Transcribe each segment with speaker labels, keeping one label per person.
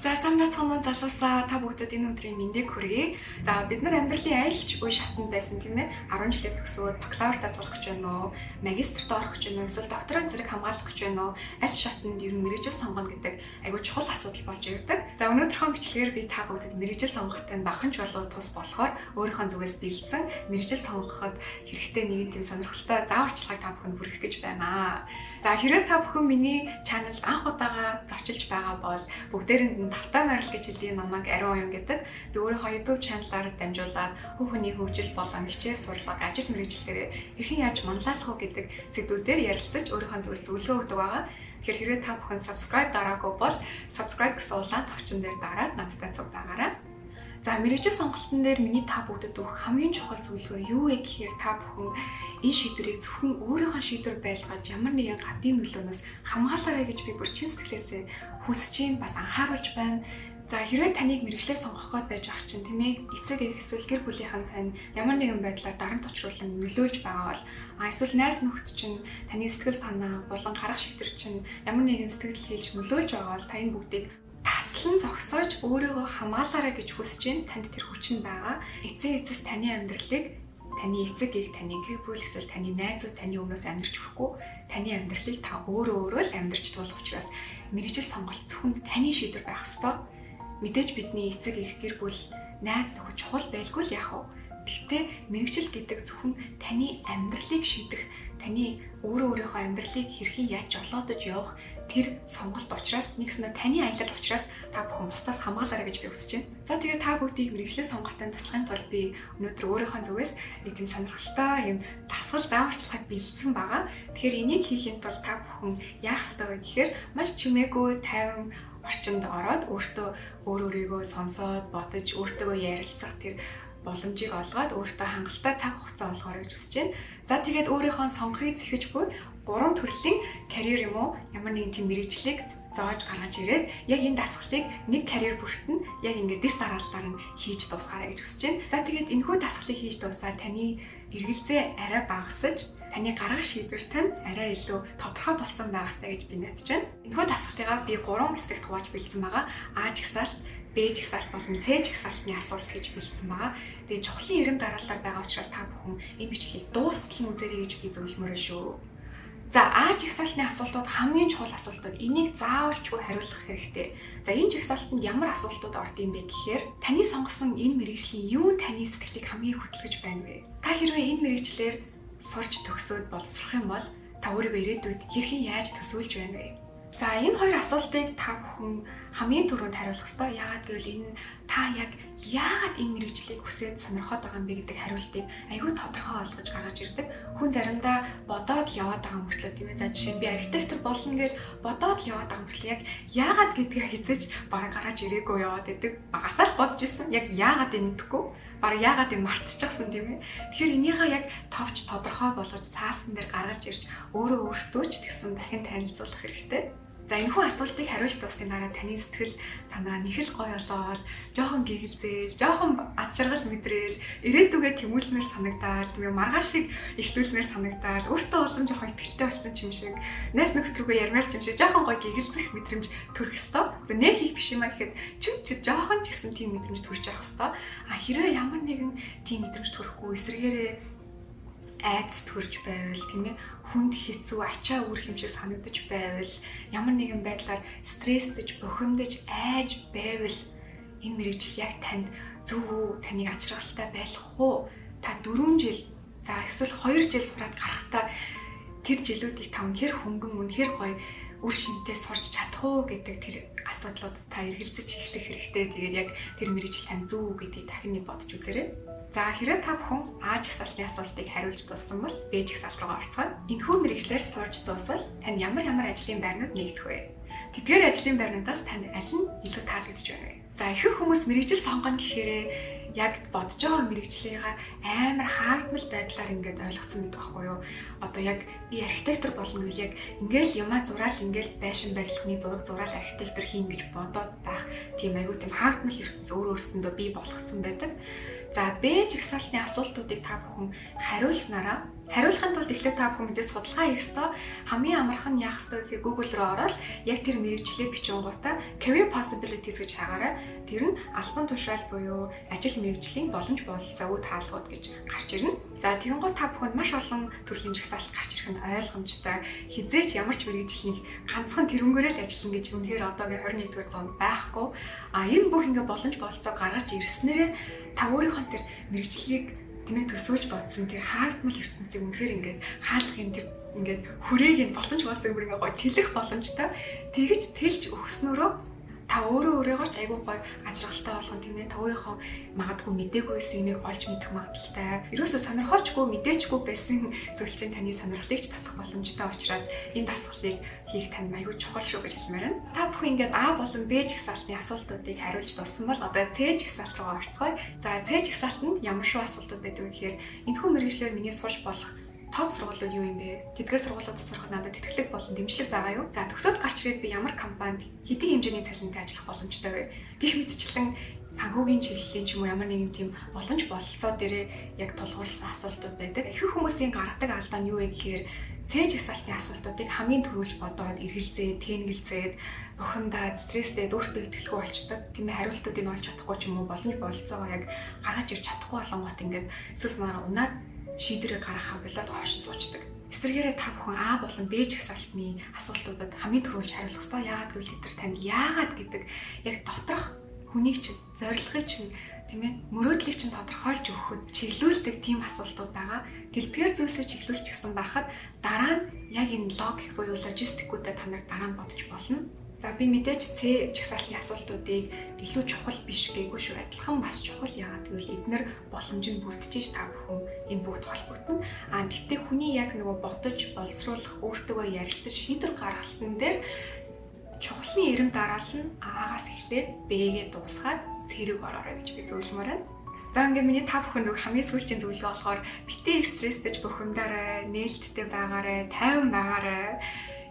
Speaker 1: За сайн байцгаана уу залуусаа, та бүгдэд энэ өдрийн мэндийг хүргэе. За бид нар амьдралын айлч үе шатанд байсан тийм ээ 10 жилээ төгсөөд бакалавртаа сурах гэж байна уу, магистрт орох гэж байна уу, эсвэл докторant зэрэг хамгаалах гэж байна уу, аль шатанд ер нь мэргэжил сонгоно гэдэг айгүй чухал асуудал болж ирдэг. За өнөөдрийнхөө бичлэгээр би та бүгдэд мэргэжил сонгоход баханч болоод тус болохоор өөрийнхөө зүгээс бэлдсэн мэргэжил сонгоход хэрэгтэй нэгэн тийм сонирхолтой зааварчилгааг та бүхэнд хүргэх гэж байна. За хэрвээ та бүхэн миний чанал анх удаага зочилж байгаа бол бүгдээрэнд тавтай байрал гэж хэлий намайг Ариун Оюун гэдэг. Би өөрийнхөө YouTube чаналаар дамжуулаад хүүхний хөгжил болон хичээл сурлага, ажил мэргэжлэрээ хэрхэн яаж манлайлах вэ гэдэг сэдвүүдээр ярилцаж өөрийнхөө зөвлөгөө өгдөг байгаа. Тэгэхээр хэрвээ та бүхэн subscribe дараагүй бол subscribe гэсэн улаан товчон дээр дараад надтай цуг байгаарай. За мэргэжил сонголтын дээр миний та бүгдэд өгөх хамгийн чухал зөвлөгөө юу вэ гэхээр та бүхэн энэ шийдвэрийг зөвхөн өөрийнхөө шийдвэр байлгаж ямар нэгэн гадны нөлөөнөөс хамгаалаарай гэж би бүр чин сэтгэлээсээ хүсэж юм, бас анхааруулж байна. За хэрвээ таныг мэргэжлээ сонгох гээд байж ах чинь тийм ээ эцэг эх эсвэл гэр бүлийнхэн тань ямар нэгэн байдлаар дарамт учруулан нөлөөлж байгаа бол эсвэл найз нөхөд чинь таны сэтгэл санаа болон гарах шийдвэр чинь ямар нэгэн сэтгэл хэлж нөлөөлж байгаа бол та энэ бүгдийг таслан зогсоож өөрийгөө хамгаалаарай гэж хүсэж байна. Танд тэр хүч нь байгаа. Эцэс таны амьдралыг таны эцэг эх, таны гэр бүл эсвэл таны найзууд таны өмнөөс амьдарч өгөхгүй. Таны амьдралыг та өөрөө л амьдарч туулах учраас мэргэжил сонголт зөвхөн таны шийдвэр байх ёстой. Мэдээж бидний эцэг эх, гэр бүл, найз нөхөд чухал байлгүй л яах вэ? Гэхдээ мэргэжил гэдэг зөвхөн таны амьдралыг шийдэх, таны өөрийнхөө амьдралыг хэрхэн яаж жолоодож явах тэр сонголт учраас нэгснэ таны аялал учраас та бүхэн бусдаас хамгаалаарай гэж би хүсэж байна. За тэгээд та бүгдийг мэргэжлийн сонголтын таслахын тулд би өнөөдөр өөрийнхөө зүгээс нэг тийм сонирхолтой юм дасгал зааварчилгааг бэлдсэн байгаа. Тэгэхээр энийг хийхин тулд та бүхэн яах ёстой вэ гэхээр маш чимээгүй, тайван орчинд ороод өөрийгөө сонсоод бодож өөртөө ярилцах тэр боломжийг олгоод өөртөө хангалттай цаг хугацаа олгоорой гэж хүсэж байна. За тэгээд өөрийнхөө сонгохыг зэхэж буй 3 төрлийн карьер юм уу ямар нэгэн тийм мэргэжлийг зааж гаргаж ирээд яг энэ дасгалыг нэг карьер бүртэн яг ингээд дэс дарааллаар нь хийж дуусгаарай гэж хүсэж байна. За тэгээд энэхүү дасгалыг хийж дуусаад таны эргэлзээ арай багасж таны гаргах шийдвэр тань арай илүү тодорхой болсон байх ёстой гэж би найдаж байна. Энэхүү дасгалыгаа би 3 хэсэгт хувааж бэлдсэн байгаа. А жагсаалт, Б жагсаалт болон С жагсаалтны асуулт гэж бэлдсэн байгаа. Тэгээд чухлын ирэм дараалал байгаа учраас та бүхэн энэ бичлэгийг дуустал нь үзээрэй гэж би зөвлөмөр шүү. За А жагсаалтны асуултууд хамгийн чухал асуултууд. Энийг заавалчгүй хариулах хэрэгтэй. За энэ жагсаалтанд ямар асуултууд орд юм бэ гэхээр таны сонгосон энэ мэргэжлийн юу таны сэтгэлийг хамгийн хөдөлгөж байна вэ? Та хэрвээ энэ мэргэжлэр сурч төгсөөд боловсрох юм бол та өөрийгөө ирээдүйд хэрхэн яаж төсөөлж байна вэ? За энэ хоёр асуултыг та бүхэн хамгийн түрүүнд хариулах ёстой. Яагаад гэвэл энэ та яг яагаад энэ мэргэжлийг хүсээд сонирхоод байгаа юм бэ гэдэг хариултыг аюул тодорхой олгож гаргаж ирдэг. Хүн заримдаа бодоод яваад байгаа мөртлөө тийм ээ. За жишээ нь би архитектор болно гэж бодоод яваад байгаа мөртлөө яг яагаад гэдгээ хязгаарч бараг гаргаж ирээгүй яваад идэг. Багасаа л бодож ирсэн. Яг яагаад юм мэдэхгүй. Бараг яагаад юм мартчихсан тийм ээ. Тэгэхээр энийхээ яг товч тодорхой болгож цаасан дээр гаргаж ирж өөртөө ч тэгсэн дахин танилцуулах хэрэгтэй. За энэхүү асуултыг хариулж дуусны дараа таны сэтгэл санаа нэг л гоё болоод жоохон гэгэлзээл, жоохон ад жаргал мэдрээл, ирээдүгээ тэмүүлмээр санагдаад, тийм маргааш шиг ихлүүлмээр санагдаад, өөртөө улам жоохон ихтэй болсон юм шиг, найс нөхд рүүгээ ярмаар юм шиг жоохон гоё гэгэлзэх мэдрэмж төрөх ёстой. Нэг их биш юм а гэхэд чи жоохон ч гэсэн тийм мэдрэмж төрж явах ёстой. А хэрвээ ямар нэгэн тийм мэдрэмж төрөхгүй эсрэгээрээ айдас төрж байвал тийм ээ хүнд хэцүү ачаа үүрэх юм шиг санагдаж байвал ямар нэгэн байдлаар стресстэж бухимдаж айж байвал энэ мэргэжил яг танд зөв үү таныг ажиргалтай байлгах уу та 4 жил за эсвэл 2 жил сураад гарахтаа тэр жилүүдийг та үнэхээр хөнгөн үнэхээр гоё үр шинтэй сурч чадах уу гэдэг тэр асуудлууд та эргэлзэж эхлэх хэрэгтэй. Тэгээд яг тэр мэргэжил тань зөв үү гэдгийг дахин нэг бодож үзээрэй. За хэрэг та бүхэн А жагсаалтны асуултыг хариулж дууссан бол Б жагсаалт руу орцгоё. Энэхүү мэргэжлэр сурч дуусвал тань ямар ажлын байрнууд нэгдэх вэ? Тэдгээр ажлын байрнуудаас танд аль нь илүү таалагдж байна вэ? За ихэнх хүмүүс мэргэжил сонгоно гэхээрээ яг бодож байгаа мэргэжлийнхаа амар хаагдмал байдлаар ингээд ойлгоцсон гэдэг байхгүй юу? Одоо яг би архитектор болно гэж яг ингээл юмаа зураал ингээл байшин барилгын зураг зураал архитектор хийн гэж бодоод байх тийм аюу тийм хаагдмал ертөнц өөрөөсөндөө бий болгоцсон байдаг. За Б жагсаалтны асуултуудыг та бүхэн хариулснараа Хариулахын тулд эхлээд та бүхэн мэдээ судалгаа хийх ёстой. Хамгийн амархан нь яах ёстой гэхээр Google руу ороод яг тэр мэрэгчлээ бичингуудаа career possibilities гэж хаагараа. Тэр нь албан тушаал буюу ажил мэргэжлийн боломж бололцоо үе таалгууд гэж гарч ирнэ. За тэгэн гоо та бүхэнд маш олон төрлийн жагсаалт гарч ирэх нь ойлгомжтой. Хизээч ямар ч мэргэжлийн ганцхан тэрнгээрээ л ажиллана гэж үнэхээр одоогийн 21-р зуунд байхгүй. Энэ бүх ингээ боломж бололцоо гаргаж ирснээрээ та өөрийнхөө тэр мэргэжлийг төсөөлж бодсон тэр хаагдмал ертөнцийг үнэхээр ингээд хаалгын тэр ингээд хүрээг нь боломж болцог бүр ингээд гоё тэлэх боломжтой. Тэгэж тэлж өгснөөрөө та өөрийгөө ч айгүй гоё ажралтай болгон тийм ээ та өөрийнхөө магадгүй мдэггүйс юмыг олж мэдэх магадaltaй. Ерөөсөө сонирхолжгүй мэдээчгүй байсан зүйл чинь таны сонирхлыг ч татах боломжтой учраас энэ дасгалыг хийх тань аюул чухал шүү гэж хэлмээр байна. Та бүхэн ингээд А болон Б жагсаалтны асуултуудыг хариулж дууссан бол одоо С жагсаалт руу орцгоё. За С жагсаалтанд ямар шүү асуултууд байдаг вэ гэхээр энэхүү мэргэжлэр миний сурч болох топ сургуулиуд юу юм бэ? Тэдгээр сургуулиудад сурах надад тэтгэлэг болон дэмжлэг байгаа юу? За төгсөөд гарч ирээд би ямар компанид хэдийн хэмжээний цалинтай ажиллах боломжтой вэ? Гэх мэтчлэн санхүүгийн чиглэлийн ч юм уу ямар нэгэн тийм боломж бололцоо дээрээ яг тулгуурласан асуултууд байдаг. Ихэнх хүмүүсийн гаргадаг алдаа нь юу вэ гэхээр С жагсаалтын асуултуудыг хамгийн түрүүлж бодоод эргэлзээд, тэнэгэлзээд, бухимдаад, стресстэй, өөртөө итгэлгүй болчдөг. Тийм ээ хариултуудыг олж чадахгүй ч юм уу боломж бололцоогоо яг гаргаж ирч чадахгүй болонгот ингээд эсвэл мараа унаад шийдвэрээ гаргахаа болоод хойш суучдаг. Эсвэргээрээ та бүхэн А болон Б жагсаалтны асуултуудад хамгийн түрүүлж хариулах ёстой. Яагаад гэвэл хэдэр танд яагаад гэдэг яг доторх хүнийг чинь, зорилгыг чинь тийм ээ мөрөөдлийг чинь тодорхойлж өгөхөд чиглүүлдэг тийм асуултууд байгаа. Дэлбгээр зүйлсээ чиглүүлж гисэн байхад дараа нь яг энэ логик буюу логистикуудаа та нар дараа нь бодож болно. За би мэдээж С жагсаалтны асуултуудыг илүү чухал биш гээгүү шүү. Адилхан бас чухал яагаад гэвэл эдгээр боломж нь бүрдэж та бүхэн энэ бүгд холбогдно. Гэхдээ хүний яг нөгөө бодож боловсруулах, өөртөөгөө ярилцаж шийдвэр гаргалтын дээр чухлын эрэм дараал нь А-гаас эхлээд Б-гээ дуусгаад С-ийг ороорой гэж би зөвлөмөр байна. За ингээд миний та бүхэнд хамгийн сүүлчийн зөвлөгөө болохоор битээ стресстэйж бухимдаарай, нээлттэй байгаарай, тайван байгаарай.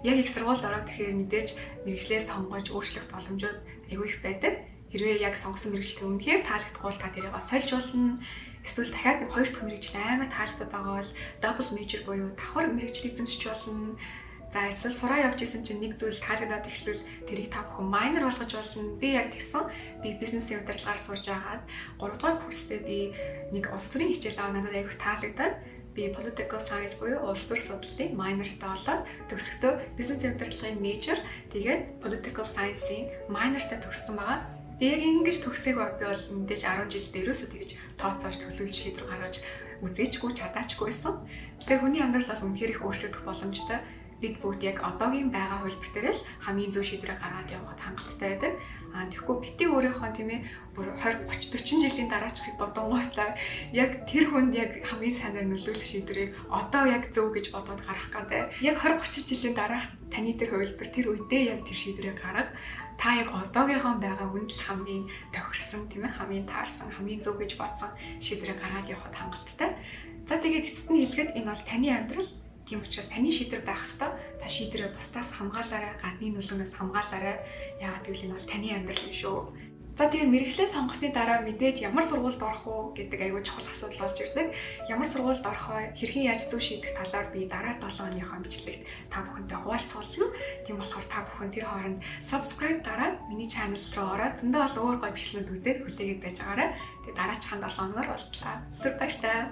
Speaker 1: Яг их сургууль ороод тэгэхээр мэдээж мэргэжлээ сонгож өөрчлөх боломжууд аюул их байдаг. Хэрвээ яг сонгосон мэргэжлээ үнэхээр таалагдахгүй бол та тэрийг сольж болно. Эсвэл дахиад нэг хоёр дахь мэргэжил амар таалагддаг байгаа бол double major буюу давхар мэргэжлийг эзэмшиж болно. За эсвэл сураа явж исэн чинь нэг зүйл таалагдаад эхлвэл тэрийг та бүхэн minor болгож болно. Би яг тэгсэн. Би бизнесийн удирдлагаар сурж агаад 3 дугаар курстээ би нэг улс төрийн хичээл аваад надад аюул таалагдаад би political science буюу улс төр судлалын minor-тай болоод төгсөхдөө бизнесийн удирдлагын major тэгээд political science-ийн minor-тай төгссөн байгаа. Би яг ингэж төгсөөг би бол мэдээж 10 жил дээрөөсөө тэгж тооцоож төлөвлөж шийдвэр гаргаж үзээчгүй чадаачгүй байсан. Тэгэхээр хүний амьдрал бол үнэхээр их өөрчлөгдөх боломжтой. Бид бүгд яг одоогийн байгаа хөлбөр дээр л хамгийн зөв шийдвэрээ гаргаад явахад хангалттай байдаг. Тэгэхгүй бити өөрийнхөө тийм ээ бүр 20 30 40 жилийн дараачихыг бодонгойлаа яг тэр хүнд яг хамгийн сайнаар нөлөөлөх шийдвэрийг одоо яг зөв гэж бодоод гаргах гэдэг. Яг 20 30 жилийн дараах таны тэр хөлбөр тэр үедээ яг тэр шийдвэрээ гаргах. Та яг одоогийнхоо байгаа хүнд л хамгийн тохирсон тийм ээ хамгийн таарсан хамгийн зөв гэж бодсон шийдвэрээ гаргаад явахад хангалттай. За тэгээд эцэст нь хэлэхэд энэ бол таны амьдрал. Тийм учраас таны шийдвэр байх ёстой. Та шийдвэрээ бусдаас хамгаалаарай, гадны нөлөөнөөс хамгаалаарай. Яагаад гэвэл энэ бол таны амьдрал юм шүү. За тэгээд мэргэжлээ сонгосны дараа мэдээж ямар сургуульд орох уу гэдэг аюул чухал асуудал болж ирдэг. Ямар сургуульд орох вэ? Хэрхэн яаж зөв шийдэх талаар би дараа 7 оныхоо бичлэгт та бүхэнтэй хуваалцуулна. Тийм болохоор та бүхэн тэр хооронд subscribe дараад миний channel руу ороод зөндөө олон өөр гоё бичлэгүүд үзээд хүлээгээд байж байгаарай. Тэгээд дараачихан 7 оноор уулзлаа. Түр баяртай.